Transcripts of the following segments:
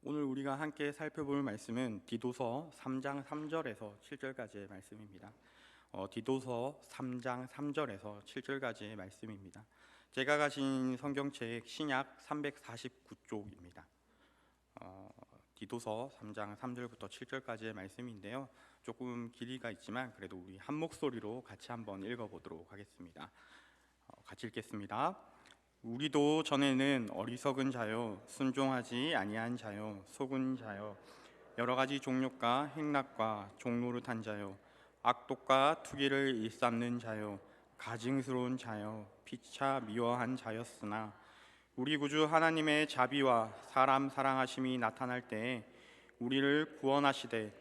오늘 우리가 함께 살펴볼 말씀은 디도서 3장 3절에서 7절까지의 말씀입니다. 디도서 3장 3절에서 7절까지의 말씀입니다. 제가 가진 성경책 신약 349쪽입니다. 디도서 3장 3절부터 7절까지의 말씀인데요. 조금 길이가 있지만 그래도 우리 한 목소리로 같이 한번 읽어보도록 하겠습니다. 같이 읽겠습니다. 우리도 전에는 어리석은 자요, 순종하지 아니한 자요, 속은 자요, 여러 가지 종욕과 행락과 종노릇한 자요, 악독과 투기를 일삼는 자요, 가증스러운 자요, 피차 미워한 자였으나 우리 구주 하나님의 자비와 사람 사랑하심이 나타날 때에 우리를 구원하시되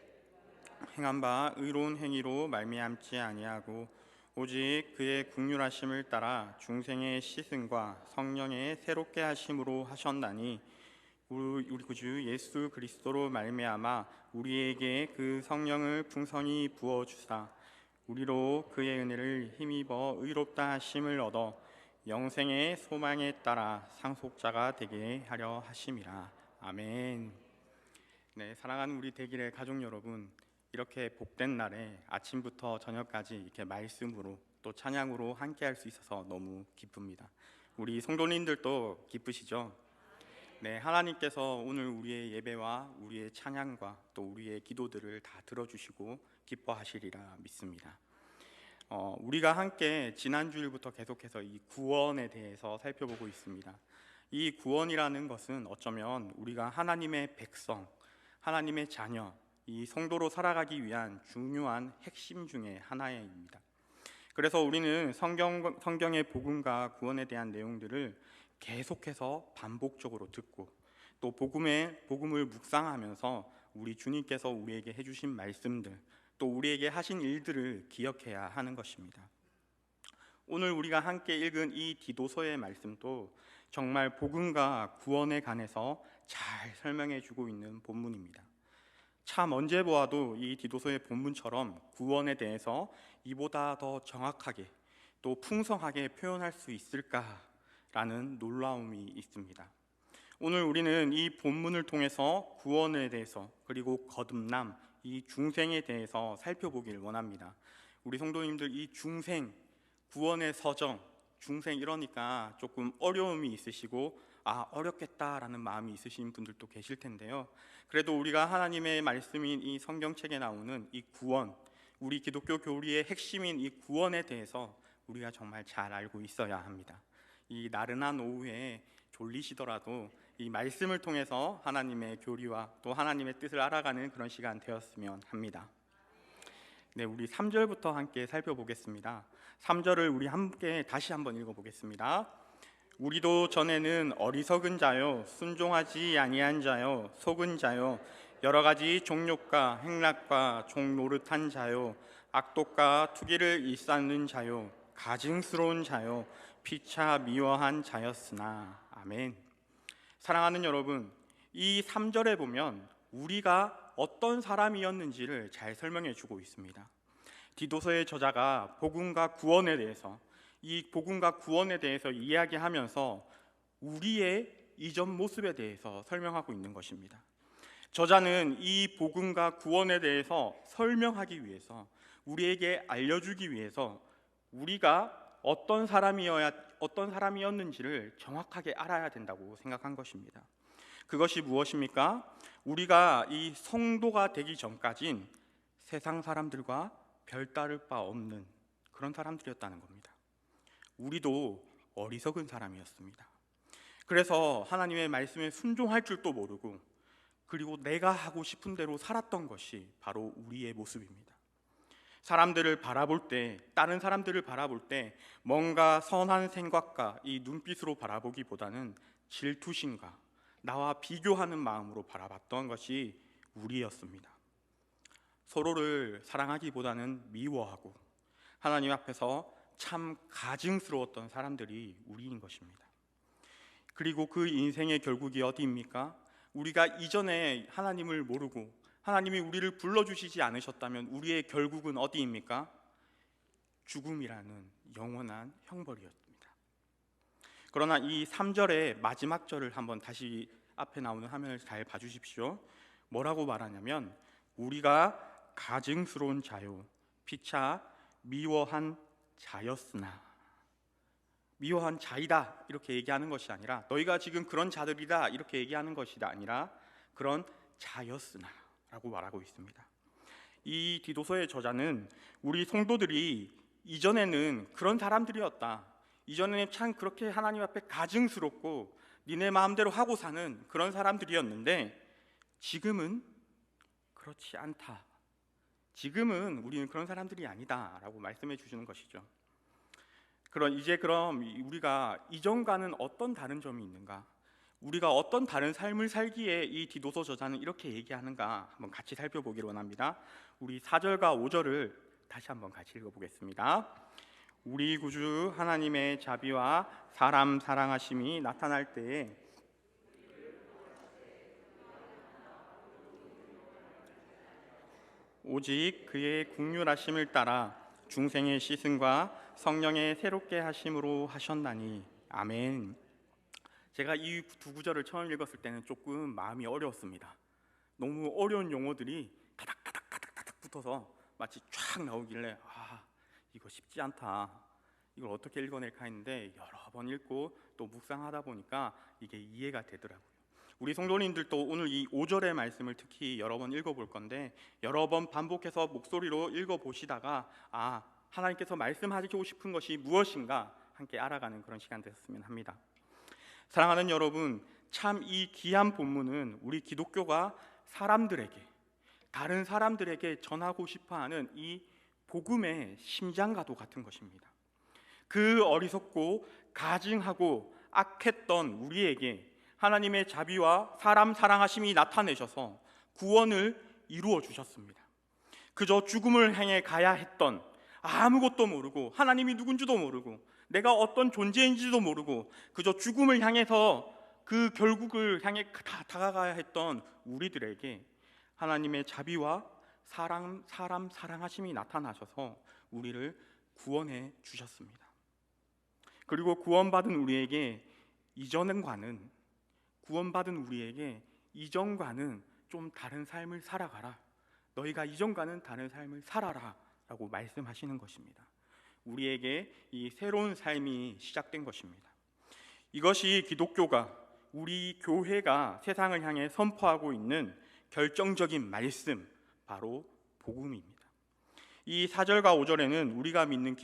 행한 바 의로운 행위로 말미암지 아니하고 오직 그의 긍휼하심을 따라 중생의 씻음과 성령의 새롭게 하심으로 하셨나니 우리 구주 예수 그리스도로 말미암아 우리에게 그 성령을 풍성히 부어 주사 우리로 그의 은혜를 힘입어 의롭다 하심을 얻어 영생의 소망에 따라 상속자가 되게 하려 하심이라. 아멘. 네, 사랑하는 우리 대길의 가족 여러분, 이렇게 복된 날에 아침부터 저녁까지 이렇게 말씀으로 또 찬양으로 함께할 수 있어서 너무 기쁩니다. 우리 성도님들도 기쁘시죠? 네, 하나님께서 오늘 우리의 예배와 우리의 찬양과 또 우리의 기도들을 다 들어주시고 기뻐하시리라 믿습니다. 우리가 함께 지난 주일부터 계속해서 이 구원에 대해서 살펴보고 있습니다. 이 구원이라는 것은 어쩌면 우리가 하나님의 백성, 하나님의 자녀, 이 성도로 살아가기 위한 중요한 핵심 중에 하나입니다. 그래서 우리는 성경의 복음과 구원에 대한 내용들을 계속해서 반복적으로 듣고 또 복음을 묵상하면서 우리 주님께서 우리에게 해주신 말씀들 또 우리에게 하신 일들을 기억해야 하는 것입니다. 오늘 우리가 함께 읽은 이 디도서의 말씀도 정말 복음과 구원에 관해서 잘 설명해 주고 있는 본문입니다. 참 언제 보아도 이 디도서의 본문처럼 구원에 대해서 이보다 더 정확하게 또 풍성하게 표현할 수 있을까라는 놀라움이 있습니다. 오늘 우리는 이 본문을 통해서 구원에 대해서 그리고 거듭남, 이 중생에 대해서 살펴보길 원합니다. 우리 성도님들 이 중생, 구원의 서정, 중생 이러니까 조금 어려움이 있으시고 어렵겠다라는 마음이 있으신 분들도 계실 텐데요. 그래도 우리가 하나님의 말씀인 이 성경책에 나오는 이 구원, 우리 기독교 교리의 핵심인 이 구원에 대해서 우리가 정말 잘 알고 있어야 합니다. 이 나른한 오후에 졸리시더라도 이 말씀을 통해서 하나님의 교리와 또 하나님의 뜻을 알아가는 그런 시간 되었으면 합니다. 네, 우리 3절부터 함께 살펴보겠습니다. 3절을 우리 함께 다시 한번 읽어보겠습니다. 우리도 전에는 어리석은 자요, 순종하지 아니한 자요, 속은 자요, 여러 가지 종욕과 행락과 종노릇한 자요, 악독과 투기를 일삼는 자요, 가증스러운 자요, 피차 미워한 자였으나. 아멘. 사랑하는 여러분, 이 3절에 보면 우리가 어떤 사람이었는지를 잘 설명해 주고 있습니다. 디도서의 저자가 복음과 구원에 대해서 이야기하면서 우리의 이전 모습에 대해서 설명하고 있는 것입니다. 저자는 이 복음과 구원에 대해서 설명하기 위해서 우리에게 알려주기 위해서 우리가 어떤 사람이었는지를 정확하게 알아야 된다고 생각한 것입니다. 그것이 무엇입니까? 우리가 이 성도가 되기 전까진 세상 사람들과 별다를 바 없는 그런 사람들이었다는 겁니다. 우리도 어리석은 사람이었습니다. 그래서 하나님의 말씀에 순종할 줄도 모르고 그리고 내가 하고 싶은 대로 살았던 것이 바로 우리의 모습입니다. 사람들을 바라볼 때, 다른 사람들을 바라볼 때 뭔가 선한 생각과 이 눈빛으로 바라보기보다는 질투심과 나와 비교하는 마음으로 바라봤던 것이 우리였습니다. 서로를 사랑하기보다는 미워하고 하나님 앞에서 참 가증스러웠던 사람들이 우리인 것입니다. 그리고 그 인생의 결국이 어디입니까? 우리가 이전에 하나님을 모르고 하나님이 우리를 불러주시지 않으셨다면 우리의 결국은 어디입니까? 죽음이라는 영원한 형벌이었습니다. 그러나 이 3절의 마지막 절을 한번 다시 앞에 나오는 화면을 잘 봐주십시오. 뭐라고 말하냐면 우리가 가증스러운 자요 피차 미워한 자였으나, 미워한 자이다 이렇게 얘기하는 것이 아니라, 너희가 지금 그런 자들이다 이렇게 얘기하는 것이 아니라 그런 자였으나 라고 말하고 있습니다. 이 디도서의 저자는 우리 성도들이 이전에는 그런 사람들이었다, 이전에는 참 그렇게 하나님 앞에 가증스럽고 니네 마음대로 하고 사는 그런 사람들이었는데 지금은 그렇지 않다, 지금은 우리는 그런 사람들이 아니다 라고 말씀해 주시는 것이죠. 그럼 우리가 이전과는 어떤 다른 점이 있는가, 우리가 어떤 다른 삶을 살기에 이 디도서 저자는 이렇게 얘기하는가 한번 같이 살펴보기를 원합니다. 우리 4절과 5절을 다시 한번 같이 읽어보겠습니다. 우리 구주 하나님의 자비와 사람 사랑하심이 나타날 때에 오직 그의 긍휼하심을 따라 중생의 시승과 성령의 새롭게 하심으로 하셨나니. 아멘. 제가 이 두 구절을 처음 읽었을 때는 조금 마음이 어려웠습니다. 너무 어려운 용어들이 타닥타닥 붙어서 마치 쫙 나오길래 이거 쉽지 않다, 이걸 어떻게 읽어낼까 했는데 여러 번 읽고 또 묵상하다 보니까 이게 이해가 되더라고요. 우리 성도님들도 오늘 이 5절의 말씀을 특히 여러 번 읽어볼 건데 여러 번 반복해서 목소리로 읽어보시다가 하나님께서 말씀하시고 싶은 것이 무엇인가 함께 알아가는 그런 시간 되었으면 합니다. 사랑하는 여러분, 참 이 귀한 본문은 우리 기독교가 사람들에게, 다른 사람들에게 전하고 싶어하는 이 복음의 심장과도 같은 것입니다. 그 어리석고 가증하고 악했던 우리에게 하나님의 자비와 사람 사랑하심이 나타내셔서 구원을 이루어 주셨습니다. 그저 죽음을 향해 가야 했던, 아무것도 모르고 하나님이 누군지도 모르고 내가 어떤 존재인지도 모르고 그저 죽음을 향해서 그 결국을 향해 다가가야 했던 우리들에게 하나님의 자비와 사람 사랑하심이 나타나셔서 우리를 구원해 주셨습니다. 그리고 구원받은 우리에게 이전과는 좀 다른 삶을 살아가라, 너희가 이전과는 다른 삶을 살아라 라고 말씀하시는 것입니다. 우리에게 이 새로운 삶이 시작된 것입니다. 이것이 기독교가, 우리 교회가 세상을 향해 선포하고 있는 결정적인 말씀, 바로 복음입니다. 이 4절과 5절에는 우리가 믿는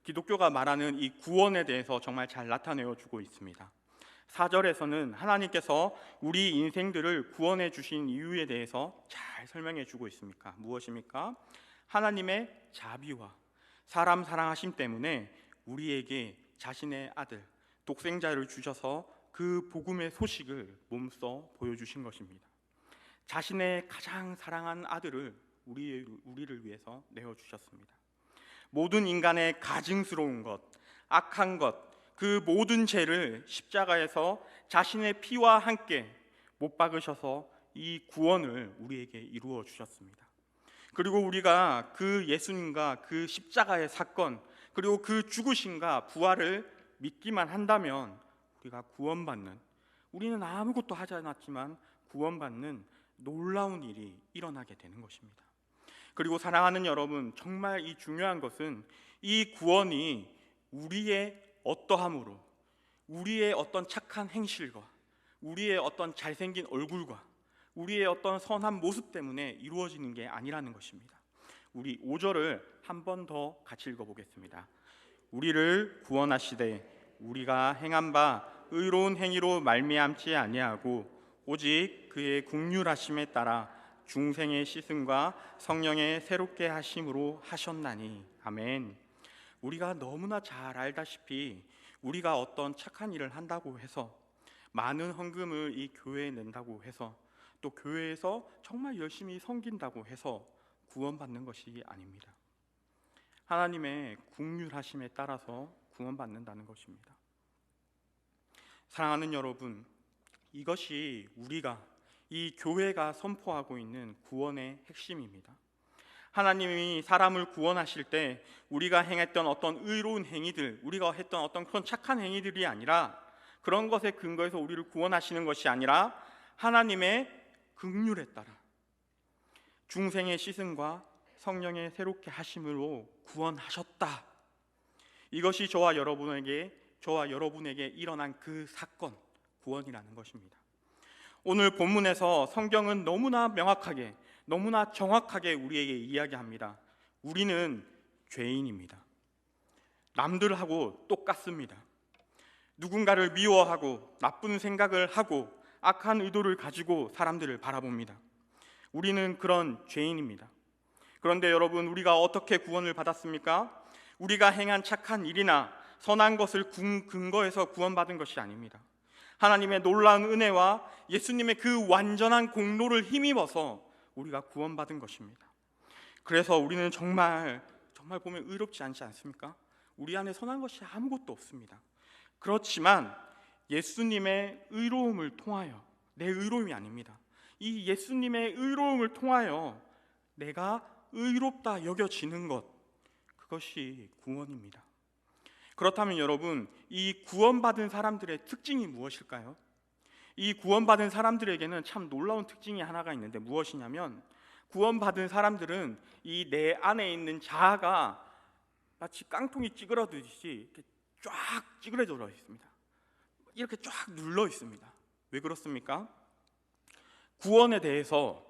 기독교가 말하는 이 구원에 대해서 정말 잘 나타내어 주고 있습니다. 4절에서는 하나님께서 우리 인생들을 구원해 주신 이유에 대해서 잘 설명해 주고 있습니까? 무엇입니까? 하나님의 자비와 사람 사랑하심 때문에 우리에게 자신의 아들 독생자를 주셔서 그 복음의 소식을 몸소 보여주신 것입니다. 자신의 가장 사랑한 아들을 우리를 위해서 내어주셨습니다. 모든 인간의 가증스러운 것, 악한 것, 그 모든 죄를 십자가에서 자신의 피와 함께 못 박으셔서 이 구원을 우리에게 이루어 주셨습니다. 그리고 우리가 그 예수님과 그 십자가의 사건, 그리고 그 죽으심과 부활을 믿기만 한다면 우리가 구원받는, 우리는 아무것도 하지 않았지만 구원받는 놀라운 일이 일어나게 되는 것입니다. 그리고 사랑하는 여러분, 정말 이 중요한 것은 이 구원이 우리의 어떠함으로, 우리의 어떤 착한 행실과 우리의 어떤 잘생긴 얼굴과 우리의 어떤 선한 모습 때문에 이루어지는 게 아니라는 것입니다. 우리 5절을 한 번 더 같이 읽어보겠습니다. 우리를 구원하시되 우리가 행한 바 의로운 행위로 말미암지 아니하고 오직 그의 긍휼하심에 따라 중생의 시승과 성령의 새롭게 하심으로 하셨나니. 아멘. 우리가 너무나 잘 알다시피 우리가 어떤 착한 일을 한다고 해서, 많은 헌금을 이 교회에 낸다고 해서, 또 교회에서 정말 열심히 섬긴다고 해서 구원받는 것이 아닙니다. 하나님의 긍휼하심에 따라서 구원받는다는 것입니다. 사랑하는 여러분, 이것이 우리가, 이 교회가 선포하고 있는 구원의 핵심입니다. 하나님이 사람을 구원하실 때 우리가 행했던 어떤 의로운 행위들, 우리가 했던 어떤 그런 착한 행위들이 아니라 그런 것에 근거해서 우리를 구원하시는 것이 아니라 하나님의 긍휼에 따라 중생의 씻음과 성령의 새롭게 하심으로 구원하셨다. 이것이 저와 여러분에게 일어난 그 사건, 구원이라는 것입니다. 오늘 본문에서 성경은 너무나 명확하게, 너무나 정확하게 우리에게 이야기합니다. 우리는 죄인입니다. 남들하고 똑같습니다. 누군가를 미워하고 나쁜 생각을 하고 악한 의도를 가지고 사람들을 바라봅니다. 우리는 그런 죄인입니다. 그런데 여러분, 우리가 어떻게 구원을 받았습니까? 우리가 행한 착한 일이나 선한 것을 근거해서 구원받은 것이 아닙니다. 하나님의 놀라운 은혜와 예수님의 그 완전한 공로를 힘입어서 우리가 구원받은 것입니다. 그래서 우리는 정말 보면 의롭지 않지 않습니까? 우리 안에 선한 것이 아무것도 없습니다. 그렇지만 예수님의 의로움을 통하여, 내 의로움이 아닙니다. 이 예수님의 의로움을 통하여 내가 의롭다 여겨지는 것, 그것이 구원입니다. 그렇다면 여러분, 이 구원받은 사람들의 특징이 무엇일까요? 이 구원받은 사람들에게는 참 놀라운 특징이 하나가 있는데 무엇이냐면, 구원받은 사람들은 이 내 안에 있는 자아가 마치 깡통이 찌그러지듯이 이렇게 쫙 찌그러져 있습니다. 이렇게 쫙 눌러 있습니다. 왜 그렇습니까? 구원에 대해서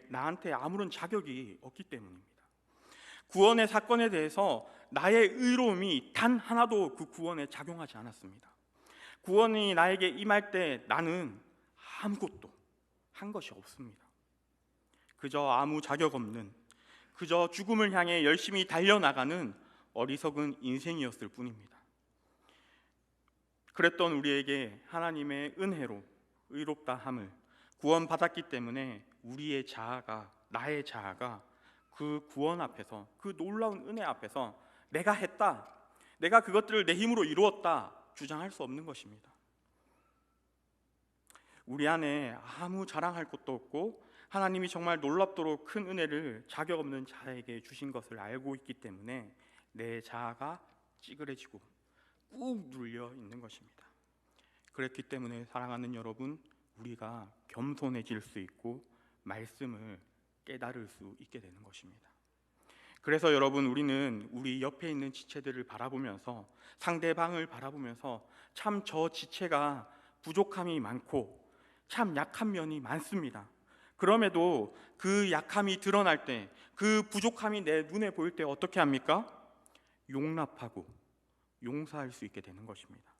나한테 아무런 자격이 없기 때문입니다. 구원의 사건에 대해서 나의 의로움이 단 하나도 그 구원에 작용하지 않았습니다. 구원이 나에게 임할 때 나는 아무것도 한 것이 없습니다. 그저 아무 자격 없는, 그저 죽음을 향해 열심히 달려나가는 어리석은 인생이었을 뿐입니다. 그랬던 우리에게 하나님의 은혜로 의롭다 함을 구원받았기 때문에 우리의 자아가, 나의 자아가 그 구원 앞에서, 그 놀라운 은혜 앞에서 내가 했다, 내가 그것들을 내 힘으로 이루었다 주장할 수 없는 것입니다. 우리 안에 아무 자랑할 것도 없고 하나님이 정말 놀랍도록 큰 은혜를 자격 없는 자에게 주신 것을 알고 있기 때문에 내 자아가 찌그러지고 꾹 눌려 있는 것입니다. 그렇기 때문에 사랑하는 여러분, 우리가 겸손해질 수 있고 말씀을 깨달을 수 있게 되는 것입니다. 그래서 여러분, 우리는 우리 옆에 있는 지체들을 바라보면서, 상대방을 바라보면서 참 저 지체가 부족함이 많고 참 약한 면이 많습니다. 그럼에도 그 약함이 드러날 때, 그 부족함이 내 눈에 보일 때 어떻게 합니까? 용납하고 용서할 수 있게 되는 것입니다.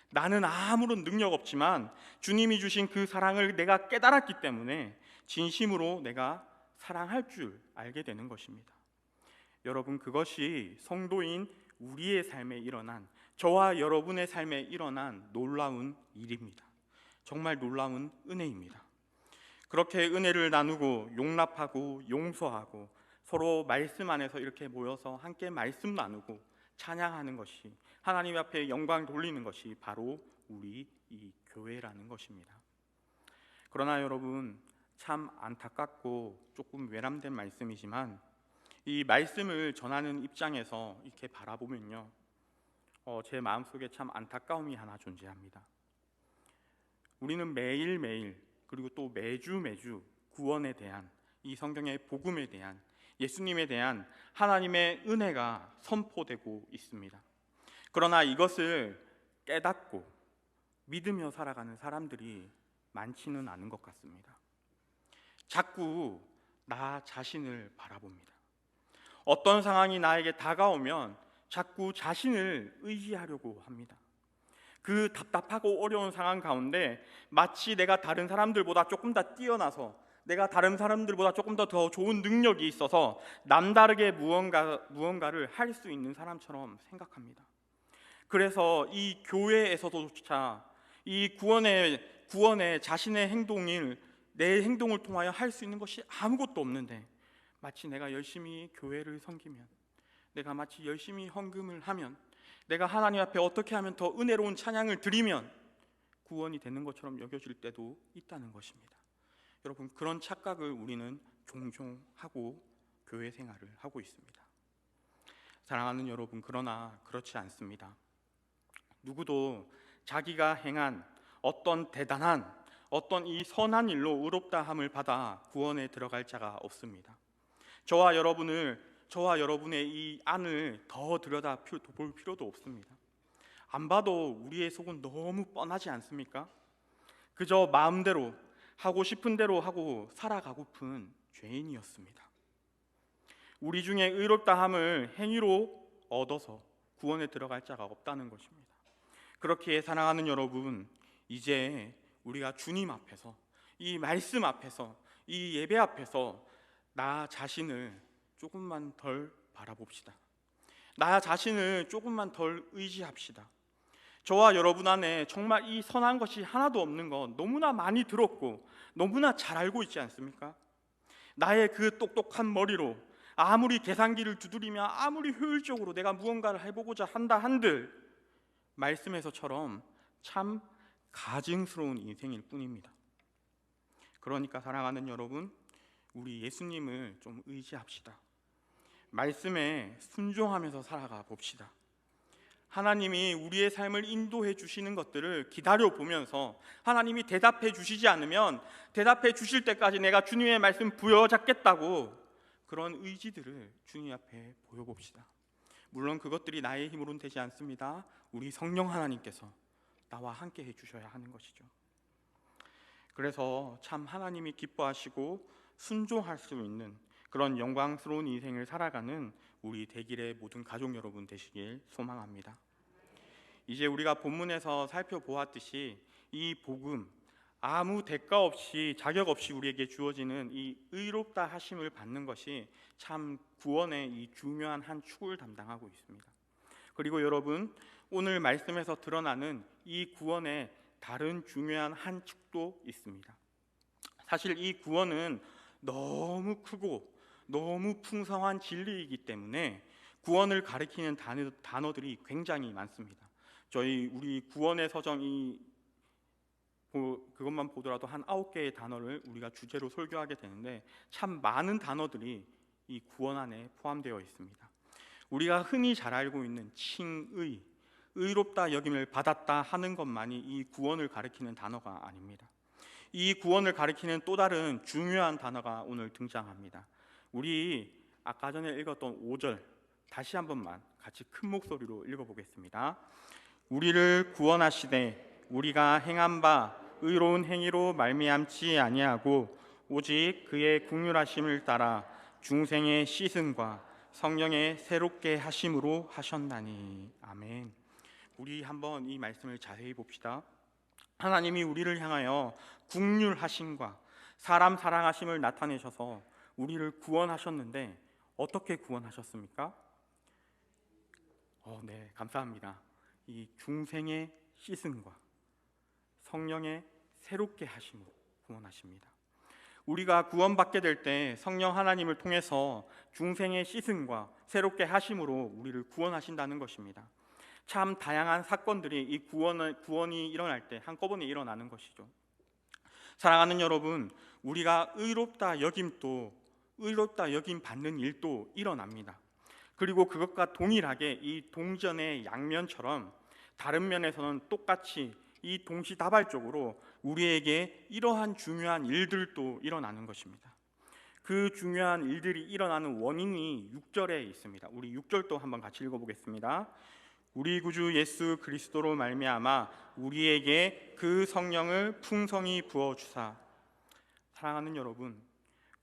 나는 아무런 능력 없지만 주님이 주신 그 사랑을 내가 깨달았기 때문에 진심으로 내가 사랑할 줄 알게 되는 것입니다. 여러분, 그것이 성도인 우리의 삶에 일어난, 저와 여러분의 삶에 일어난 놀라운 일입니다. 정말 놀라운 은혜입니다. 그렇게 은혜를 나누고 용납하고 용서하고 서로 말씀 안에서 이렇게 모여서 함께 말씀 나누고 찬양하는 것이, 하나님 앞에 영광 돌리는 것이 바로 우리 이 교회라는 것입니다. 그러나 여러분, 참 안타깝고 조금 외람된 말씀이지만 이 말씀을 전하는 입장에서 이렇게 바라보면요, 제 마음속에 참 안타까움이 하나 존재합니다. 우리는 매일매일, 그리고 또 매주 구원에 대한, 이 성경의 복음에 대한, 예수님에 대한 하나님의 은혜가 선포되고 있습니다. 그러나 이것을 깨닫고 믿으며 살아가는 사람들이 많지는 않은 것 같습니다. 자꾸 나 자신을 바라봅니다. 어떤 상황이 나에게 다가오면 자꾸 자신을 의지하려고 합니다. 그 답답하고 어려운 상황 가운데 마치 내가 다른 사람들보다 조금 더 뛰어나서, 내가 다른 사람들보다 조금 더 좋은 능력이 있어서 남다르게 무언가를 할 수 있는 사람처럼 생각합니다. 그래서 이 교회에서도조차 이 구원에 자신의 행동을, 내 행동을 통하여 할 수 있는 것이 아무것도 없는데, 마치 내가 열심히 교회를 섬기면, 내가 마치 열심히 헌금을 하면, 내가 하나님 앞에 어떻게 하면 더 은혜로운 찬양을 드리면 구원이 되는 것처럼 여겨질 때도 있다는 것입니다. 여러분, 그런 착각을 우리는 종종 하고 교회 생활을 하고 있습니다. 사랑하는 여러분, 그러나 그렇지 않습니다. 누구도 자기가 행한 어떤 대단한 어떤 이 선한 일로 의롭다함을 받아 구원에 들어갈 자가 없습니다. 저와 여러분의 이 안을 더 들여다 볼 필요도 없습니다. 안 봐도 우리의 속은 너무 뻔하지 않습니까? 그저 마음대로 하고 싶은 대로 하고 살아가고픈 죄인이었습니다. 우리 중에 의롭다함을 행위로 얻어서 구원에 들어갈 자가 없다는 것입니다. 그렇기에 사랑하는 여러분, 이제 우리가 주님 앞에서, 이 말씀 앞에서, 이 예배 앞에서 나 자신을 조금만 덜 바라봅시다. 나 자신을 조금만 덜 의지합시다. 저와 여러분 안에 정말 이 선한 것이 하나도 없는 건 너무나 많이 들었고 너무나 잘 알고 있지 않습니까? 나의 그 똑똑한 머리로 아무리 계산기를 두드리며 아무리 효율적으로 내가 무언가를 해보고자 한다 한들 말씀에서처럼 참 가증스러운 인생일 뿐입니다. 그러니까 사랑하는 여러분, 우리 예수님을 좀 의지합시다. 말씀에 순종하면서 살아가 봅시다. 하나님이 우리의 삶을 인도해 주시는 것들을 기다려 보면서 하나님이 대답해 주시지 않으면 대답해 주실 때까지 내가 주님의 말씀 부여잡겠다고 그런 의지들을 주님 앞에 보여봅시다. 물론 그것들이 나의 힘으로는 되지 않습니다. 우리 성령 하나님께서 나와 함께 해주셔야 하는 것이죠. 그래서 참 하나님이 기뻐하시고 순종할 수 있는 그런 영광스러운 인생을 살아가는 우리 대길의 모든 가족 여러분 되시길 소망합니다. 이제 우리가 본문에서 살펴보았듯이 이 복음, 아무 대가 없이 자격 없이 우리에게 주어지는 이 의롭다 하심을 받는 것이 참 구원의 이 중요한 한 축을 담당하고 있습니다. 그리고 여러분, 오늘 말씀에서 드러나는 이 구원의 다른 중요한 한 축도 있습니다. 사실 이 구원은 너무 크고 너무 풍성한 진리이기 때문에 구원을 가리키는 단어들이 굉장히 많습니다. 우리 구원의 서정 그것만 보더라도 한 9개의 단어를 우리가 주제로 설교하게 되는데 참 많은 단어들이 이 구원 안에 포함되어 있습니다. 우리가 흔히 잘 알고 있는 칭의, 의롭다 여김을 받았다 하는 것만이 이 구원을 가리키는 단어가 아닙니다. 이 구원을 가리키는 또 다른 중요한 단어가 오늘 등장합니다. 우리 아까 전에 읽었던 5절 다시 한 번만 같이 큰 목소리로 읽어보겠습니다. 우리를 구원하시되 우리가 행한 바 의로운 행위로 말미암지 아니하고 오직 그의 긍휼하심을 따라 중생의 씻음과 성령의 새롭게 하심으로 하셨나니. 아멘. 우리 한번 이 말씀을 자세히 봅시다. 하나님이 우리를 향하여 긍휼하심과 사람 사랑하심을 나타내셔서 우리를 구원하셨는데 어떻게 구원하셨습니까? 네, 감사합니다. 이 중생의 씻음과 성령의 새롭게 하심으로 구원하십니다. 우리가 구원받게 될 때 성령 하나님을 통해서 중생의 씻음과 새롭게 하심으로 우리를 구원하신다는 것입니다. 참 다양한 사건들이 이 구원이 일어날 때 한꺼번에 일어나는 것이죠. 사랑하는 여러분, 우리가 의롭다 여김 받는 일도 일어납니다. 그리고 그것과 동일하게 이 동전의 양면처럼 다른 면에서는 똑같이 이 동시다발적으로 우리에게 이러한 중요한 일들도 일어나는 것입니다. 그 중요한 일들이 일어나는 원인이 6절에 있습니다. 우리 6절도 한번 같이 읽어보겠습니다. 우리 구주 예수 그리스도로 말미암아 우리에게 그 성령을 풍성히 부어주사. 사랑하는 여러분,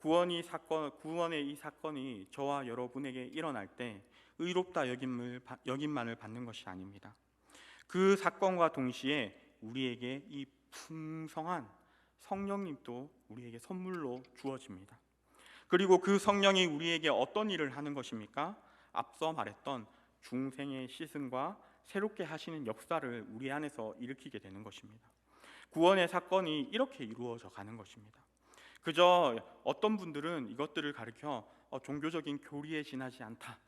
구원의 이 사건이 저와 여러분에게 일어날 때 의롭다 여김만을 받는 것이 아닙니다. 그 사건과 동시에 우리에게 이 풍성한 성령님도 우리에게 선물로 주어집니다. 그리고 그 성령이 우리에게 어떤 일을 하는 것입니까? 앞서 말했던 중생의 씻음과 새롭게 하시는 역사를 우리 안에서 일으키게 되는 것입니다. 구원의 사건이 이렇게 이루어져 가는 것입니다. 그저 어떤 분들은 이것들을 가리켜 종교적인 교리에 지나지 않다.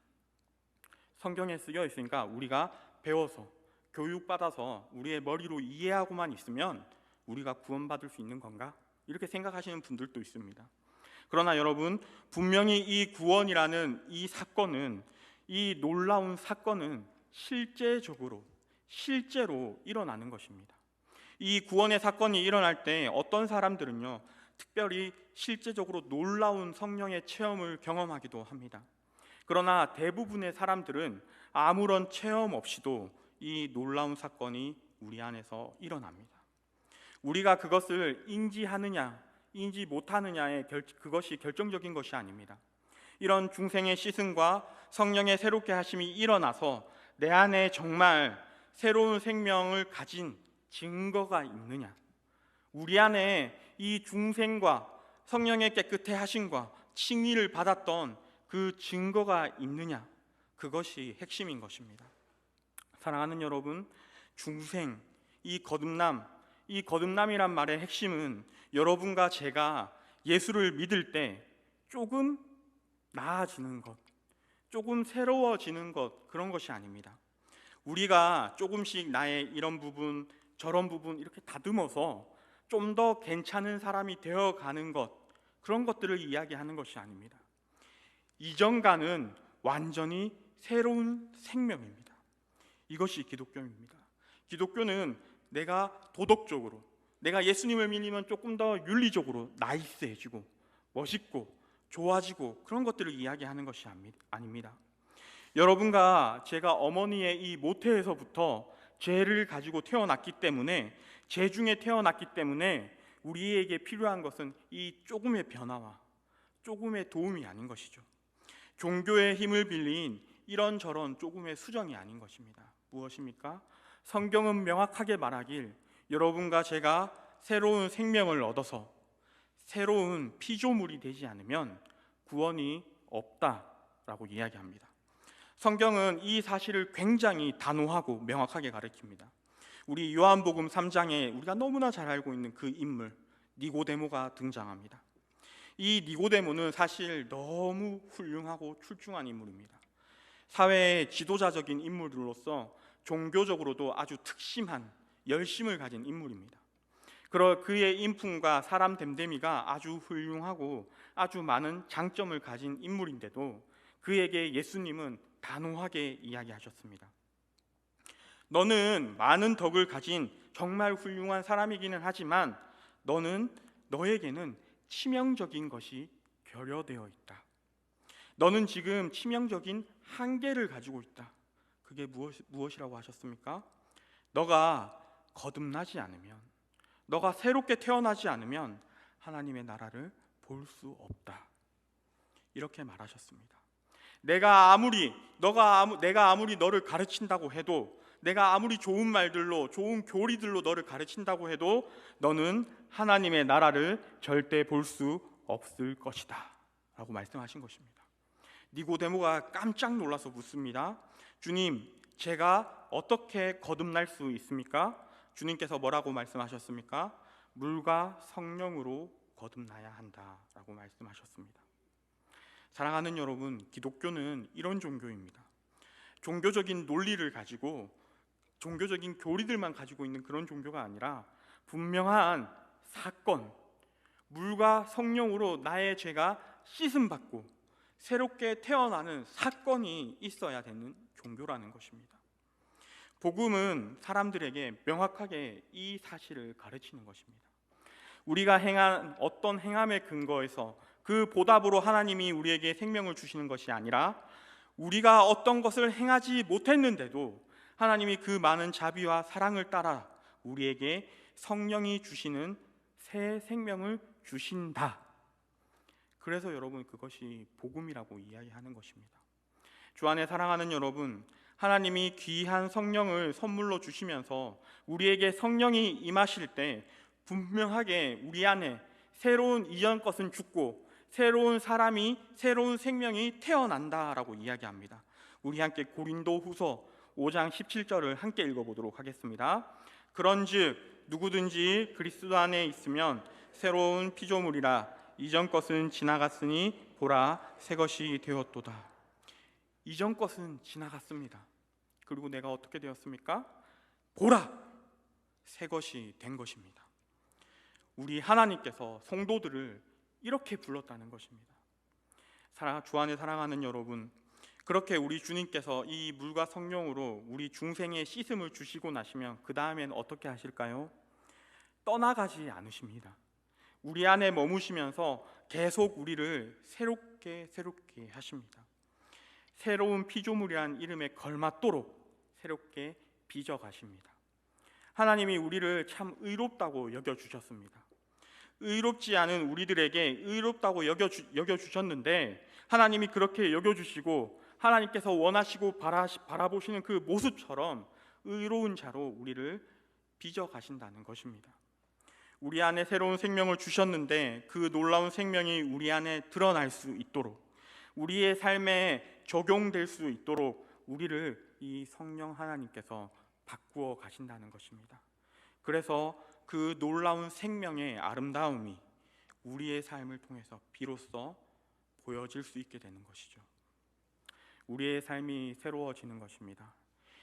성경에 쓰여 있으니까 우리가 배워서 교육받아서 우리의 머리로 이해하고만 있으면 우리가 구원받을 수 있는 건가? 이렇게 생각하시는 분들도 있습니다. 그러나 여러분, 분명히 이 구원이라는 이 사건은, 이 놀라운 사건은 실제적으로 실제로 일어나는 것입니다. 이 구원의 사건이 일어날 때 어떤 사람들은요, 특별히 실제적으로 놀라운 성령의 체험을 경험하기도 합니다. 그러나 대부분의 사람들은 아무런 체험 없이도 이 놀라운 사건이 우리 안에서 일어납니다. 우리가 그것을 인지하느냐 인지 못하느냐의 그것이 결정적인 것이 아닙니다. 이런 중생의 시승과 성령의 새롭게 하심이 일어나서 내 안에 정말 새로운 생명을 가진 증거가 있느냐, 우리 안에 이 중생과 성령의 깨끗해 하심과 칭의를 받았던 그 증거가 있느냐, 그것이 핵심인 것입니다. 사랑하는 여러분, 중생, 이 거듭남이란 말의 핵심은 여러분과 제가 예수를 믿을 때 조금 나아지는 것, 조금 새로워지는 것, 그런 것이 아닙니다. 우리가 조금씩 나의 이런 부분 저런 부분 이렇게 다듬어서 좀 더 괜찮은 사람이 되어가는 것, 그런 것들을 이야기하는 것이 아닙니다. 이전과는 완전히 새로운 생명입니다. 이것이 기독교입니다. 기독교는 내가 도덕적으로, 내가 예수님을 믿으면 조금 더 윤리적으로 나이스해지고 멋있고 좋아지고 그런 것들을 이야기하는 것이 아닙니다. 여러분과 제가 어머니의 이 모태에서부터 죄를 가지고 태어났기 때문에, 죄 중에 태어났기 때문에 우리에게 필요한 것은 이 조금의 변화와 조금의 도움이 아닌 것이죠. 종교의 힘을 빌린 이런저런 조금의 수정이 아닌 것입니다. 무엇입니까? 성경은 명확하게 말하길 여러분과 제가 새로운 생명을 얻어서 새로운 피조물이 되지 않으면 구원이 없다라고 이야기합니다. 성경은 이 사실을 굉장히 단호하고 명확하게 가르칩니다. 우리 요한복음 3장에 우리가 너무나 잘 알고 있는 그 인물 니고데모가 등장합니다. 이 니고데모는 사실 너무 훌륭하고 출중한 인물입니다. 사회의 지도자적인 인물들로서 종교적으로도 아주 특심한 열심을 가진 인물입니다. 그의 인품과 사람 됨됨이가 아주 훌륭하고 아주 많은 장점을 가진 인물인데도 그에게 예수님은 단호하게 이야기하셨습니다. 너는 많은 덕을 가진 정말 훌륭한 사람이기는 하지만 너에게는 치명적인 것이 결여되어 있다. 너는 지금 치명적인 한계를 가지고 있다. 그게 무엇이라고 하셨습니까? 너가 거듭나지 않으면, 너가 새롭게 태어나지 않으면 하나님의 나라를 볼 수 없다. 이렇게 말하셨습니다. 내가 아무리 너를 가르친다고 해도, 내가 아무리 좋은 말들로, 좋은 교리들로 너를 가르친다고 해도 너는 하나님의 나라를 절대 볼 수 없을 것이다 라고 말씀하신 것입니다. 니고데모가 깜짝 놀라서 묻습니다. 주님, 제가 어떻게 거듭날 수 있습니까? 주님께서 뭐라고 말씀하셨습니까? 물과 성령으로 거듭나야 한다라고 말씀하셨습니다. 사랑하는 여러분, 기독교는 이런 종교입니다. 종교적인 논리를 가지고 종교적인 교리들만 가지고 있는 그런 종교가 아니라 분명한 사건, 물과 성령으로 나의 죄가 씻음받고 새롭게 태어나는 사건이 있어야 되는 종교라는 것입니다. 복음은 사람들에게 명확하게 이 사실을 가르치는 것입니다. 우리가 행한 어떤 행함의 근거에서 그 보답으로 하나님이 우리에게 생명을 주시는 것이 아니라 우리가 어떤 것을 행하지 못했는데도 하나님이 그 많은 자비와 사랑을 따라 우리에게 성령이 주시는 새 생명을 주신다. 그래서 여러분, 그것이 복음이라고 이야기하는 것입니다. 주 안에 사랑하는 여러분, 하나님이 귀한 성령을 선물로 주시면서 우리에게 성령이 임하실 때 분명하게 우리 안에 새로운 이전 것은 죽고 새로운 사람이, 새로운 생명이 태어난다라고 이야기합니다. 우리 함께 고린도후서 5장 17절을 함께 읽어보도록 하겠습니다. 그런즉 누구든지 그리스도 안에 있으면 새로운 피조물이라, 이전 것은 지나갔으니 보라 새 것이 되었도다. 이전 것은 지나갔습니다. 그리고 내가 어떻게 되었습니까? 보라 새 것이 된 것입니다. 우리 하나님께서 성도들을 이렇게 불렀다는 것입니다. 주 안에 사랑하는 여러분, 그렇게 우리 주님께서 이 물과 성령으로 우리 중생의 씻음을 주시고 나시면 그 다음엔 어떻게 하실까요? 떠나가지 않으십니다. 우리 안에 머무시면서 계속 우리를 새롭게 하십니다. 새로운 피조물이란 이름에 걸맞도록 새롭게 빚어가십니다. 하나님이 우리를 참 의롭다고 여겨주셨습니다. 의롭지 않은 우리들에게 의롭다고 여겨주셨는데 하나님이 그렇게 여겨주시고 하나님께서 원하시고 바라보시는 그 모습처럼 의로운 자로 우리를 빚어가신다는 것입니다. 우리 안에 새로운 생명을 주셨는데 그 놀라운 생명이 우리 안에 드러날 수 있도록, 우리의 삶에 적용될 수 있도록 우리를 이 성령 하나님께서 바꾸어 가신다는 것입니다. 그래서 그 놀라운 생명의 아름다움이 우리의 삶을 통해서 비로소 보여질 수 있게 되는 것이죠. 우리의 삶이 새로워지는 것입니다.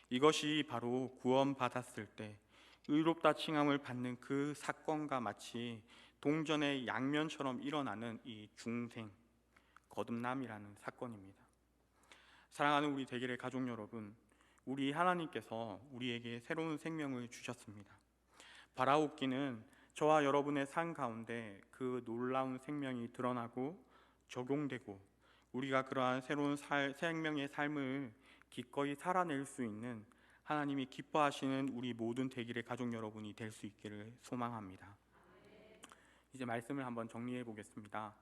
이것이 바로 구원받았을 때 의롭다 칭함을 받는 그 사건과 마치 동전의 양면처럼 일어나는 이 중생, 거듭남이라는 사건입니다. 사랑하는 우리 대길의 가족 여러분, 우리 하나님께서 우리에게 새로운 생명을 주셨습니다. 바라옵기는 저와 여러분의 삶 가운데 그 놀라운 생명이 드러나고 적용되고 우리가 그러한 새로운 생명의 삶을 기꺼이 살아낼 수 있는 하나님이 기뻐하시는 우리 모든 대길의 가족 여러분이 될 수 있기를 소망합니다. 이제 말씀을 한번 정리해 보겠습니다.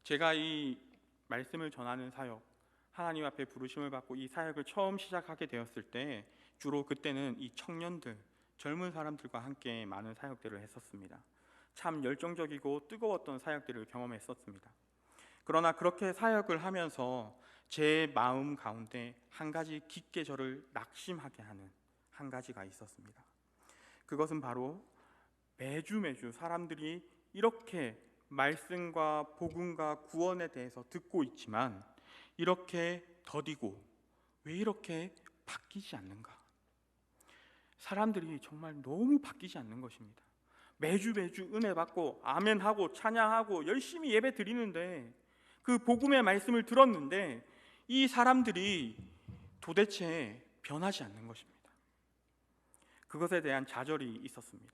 제가 이 말씀을 전하는 사역, 하나님 앞에 부르심을 받고 이 사역을 처음 시작하게 되었을 때 주로 그때는 이 청년들, 젊은 사람들과 함께 많은 사역들을 했었습니다. 참 열정적이고 뜨거웠던 사역들을 경험했었습니다. 그러나 그렇게 사역을 하면서 제 마음 가운데 한 가지 깊게 저를 낙심하게 하는 한 가지가 있었습니다. 그것은 바로 매주 사람들이 이렇게 말씀과 복음과 구원에 대해서 듣고 있지만 이렇게 더디고 왜 이렇게 바뀌지 않는가? 사람들이 정말 너무 바뀌지 않는 것입니다. 매주 은혜 받고 아멘하고 찬양하고 열심히 예배 드리는데 그 복음의 말씀을 들었는데 이 사람들이 도대체 변하지 않는 것입니다. 그것에 대한 좌절이 있었습니다.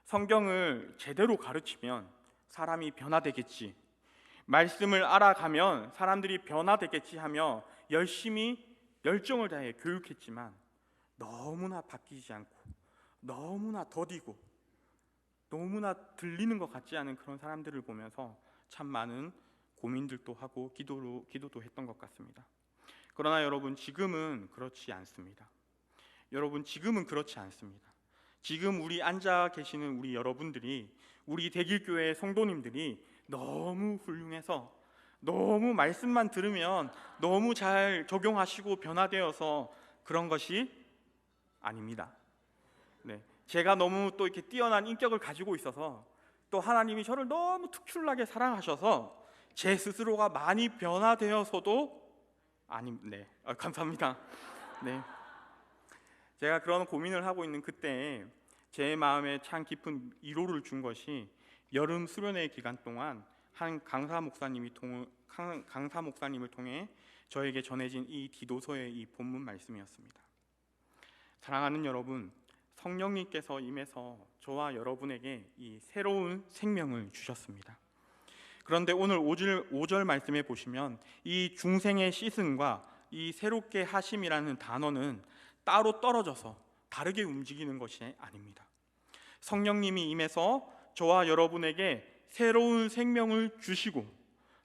성경을 제대로 가르치면 사람이 변화되겠지, 말씀을 알아가면 사람들이 변화되겠지 하며 열심히 열정을 다해 교육했지만 너무나 바뀌지 않고 너무나 더디고 너무나 들리는 것 같지 않은 그런 사람들을 보면서 참 많은 고민들도 하고 기도도 했던 것 같습니다. 그러나 여러분, 지금은 그렇지 않습니다. 지금 우리 앉아 계시는 우리 여러분들이, 우리 대길교회 성도님들이 너무 훌륭해서 너무 말씀만 들으면 너무 잘 적용하시고 변화되어서 그런 것이 아닙니다. 네, 제가 너무 또 이렇게 뛰어난 인격을 가지고 있어서 또 하나님이 저를 너무 특출나게 사랑하셔서 제 스스로가 많이 변화되어서도 감사합니다. 네, 제가 그런 고민을 하고 있는 그때 제 마음에 참 깊은 위로를 준 것이 여름 수련회 기간 동안 한 강사 목사님을 통해 저에게 전해진 이 디도서의 이 본문 말씀이었습니다. 사랑하는 여러분, 성령님께서 임해서 저와 여러분에게 이 새로운 생명을 주셨습니다. 그런데 오늘 5절 말씀에 보시면 이 중생의 씻음과 이 새롭게 하심이라는 단어는 따로 떨어져서 다르게 움직이는 것이 아닙니다. 성령님이 임해서 저와 여러분에게 새로운 생명을 주시고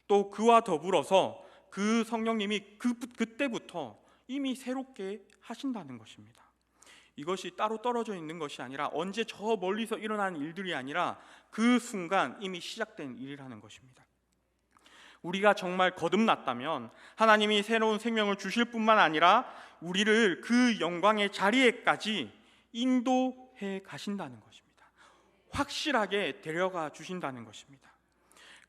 또 그와 더불어서 그 성령님이 그때부터 이미 새롭게 하신다는 것입니다. 이것이 따로 떨어져 있는 것이 아니라 언제 저 멀리서 일어난 일들이 아니라 그 순간 이미 시작된 일이라는 것입니다. 우리가 정말 거듭났다면 하나님이 새로운 생명을 주실 뿐만 아니라 우리를 그 영광의 자리에까지 인도해 가신다는 것입니다. 확실하게 데려가 주신다는 것입니다.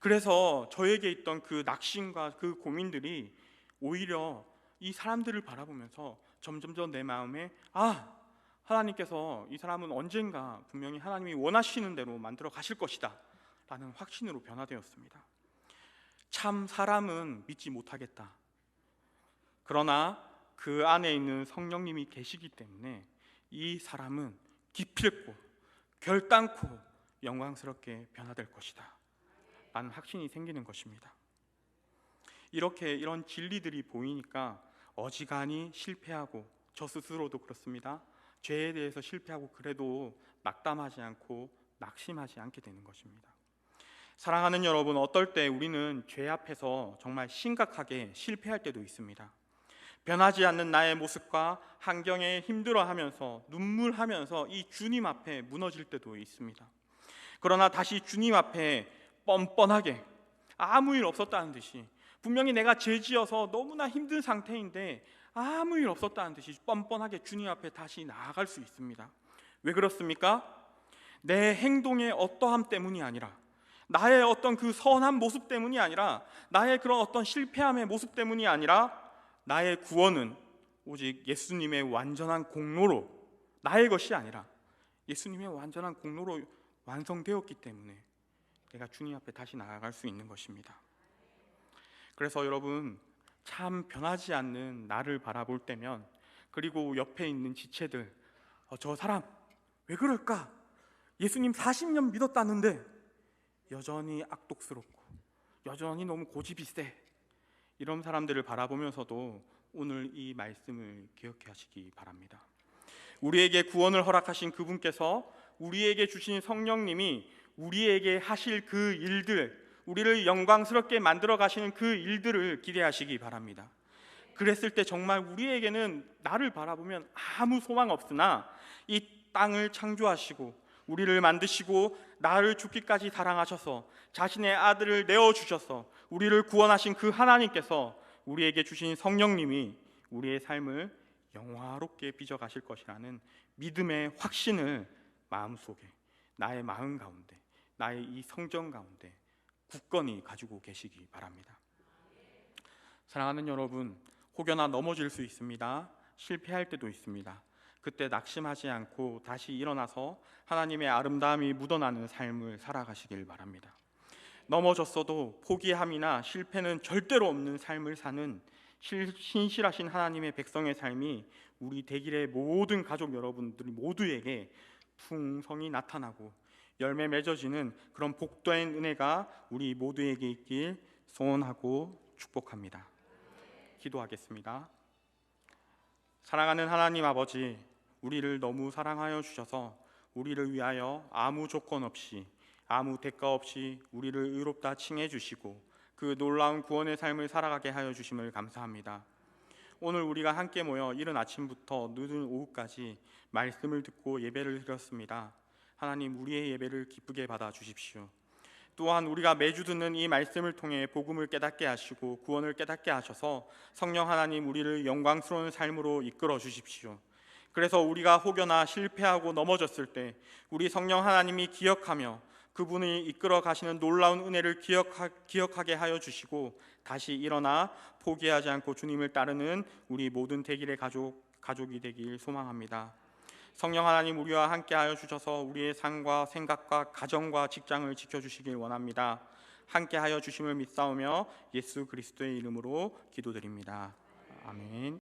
그래서 저에게 있던 그 낙심과 그 고민들이 오히려 이 사람들을 바라보면서 점점점 내 마음에 하나님께서 이 사람은 언젠가 분명히 하나님이 원하시는 대로 만들어 가실 것이다 라는 확신으로 변화되었습니다. 참 사람은 믿지 못하겠다. 그러나 그 안에 있는 성령님이 계시기 때문에 이 사람은 기필코 결단코 영광스럽게 변화될 것이다 라는 확신이 생기는 것입니다. 이렇게 이런 진리들이 보이니까 어지간히 실패하고, 저 스스로도 그렇습니다. 죄에 대해서 실패하고 그래도 낙담하지 않고 낙심하지 않게 되는 것입니다. 사랑하는 여러분, 어떨 때 우리는 죄 앞에서 정말 심각하게 실패할 때도 있습니다. 변하지 않는 나의 모습과 환경에 힘들어하면서 눈물하면서 이 주님 앞에 무너질 때도 있습니다. 그러나 다시 주님 앞에 뻔뻔하게 아무 일 없었다는 듯이, 분명히 내가 죄지어서 너무나 힘든 상태인데 아무 일 없었다는 듯이 뻔뻔하게 주님 앞에 다시 나아갈 수 있습니다. 왜 그렇습니까? 내 행동의 어떠함 때문이 아니라, 나의 어떤 그 선한 모습 때문이 아니라, 나의 그런 어떤 실패함의 모습 때문이 아니라, 나의 구원은 오직 예수님의 완전한 공로로, 나의 것이 아니라 예수님의 완전한 공로로 완성되었기 때문에 내가 주님 앞에 다시 나아갈 수 있는 것입니다. 그래서 여러분, 참 변하지 않는 나를 바라볼 때면, 그리고 옆에 있는 지체들, 저 사람 왜 그럴까? 예수님 40년 믿었다는데 여전히 악독스럽고 여전히 너무 고집이 세, 이런 사람들을 바라보면서도 오늘 이 말씀을 기억해 하시기 바랍니다. 우리에게 구원을 허락하신 그분께서, 우리에게 주신 성령님이 우리에게 하실 그 일들, 우리를 영광스럽게 만들어 가시는 그 일들을 기대하시기 바랍니다. 그랬을 때 정말 우리에게는 나를 바라보면 아무 소망 없으나, 이 땅을 창조하시고 우리를 만드시고 나를 죽기까지 사랑하셔서 자신의 아들을 내어주셔서 우리를 구원하신 그 하나님께서 우리에게 주신 성령님이 우리의 삶을 영화롭게 빚어가실 것이라는 믿음의 확신을 마음속에, 나의 마음 가운데, 나의 이 성전 가운데 굳건히 가지고 계시기 바랍니다. 사랑하는 여러분, 혹여나 넘어질 수 있습니다. 실패할 때도 있습니다. 그때 낙심하지 않고 다시 일어나서 하나님의 아름다움이 묻어나는 삶을 살아가시길 바랍니다. 넘어졌어도 포기함이나 실패는 절대로 없는 삶을 사는 신실하신 하나님의 백성의 삶이 우리 대길의 모든 가족 여러분들 모두에게 풍성히 나타나고 열매 맺어지는 그런 복된 은혜가 우리 모두에게 있길 소원하고 축복합니다. 기도하겠습니다. 사랑하는 하나님 아버지, 우리를 너무 사랑하여 주셔서 우리를 위하여 아무 조건 없이, 아무 대가 없이 우리를 의롭다 칭해 주시고 그 놀라운 구원의 삶을 살아가게 하여 주심을 감사합니다. 오늘 우리가 함께 모여 이른 아침부터 늦은 오후까지 말씀을 듣고 예배를 드렸습니다. 하나님, 우리의 예배를 기쁘게 받아 주십시오. 또한 우리가 매주 듣는 이 말씀을 통해 복음을 깨닫게 하시고 구원을 깨닫게 하셔서 성령 하나님, 우리를 영광스러운 삶으로 이끌어 주십시오. 그래서 우리가 혹여나 실패하고 넘어졌을 때 우리 성령 하나님이 기억하며 그분이 이끌어 가시는 놀라운 은혜를 기억하게 하여 주시고 다시 일어나 포기하지 않고 주님을 따르는 우리 모든 대길의 가족이 되길 소망합니다. 성령 하나님, 우리와 함께 하여 주셔서 우리의 삶과 생각과 가정과 직장을 지켜주시길 원합니다. 함께 하여 주심을 믿사오며 예수 그리스도의 이름으로 기도드립니다. 아멘.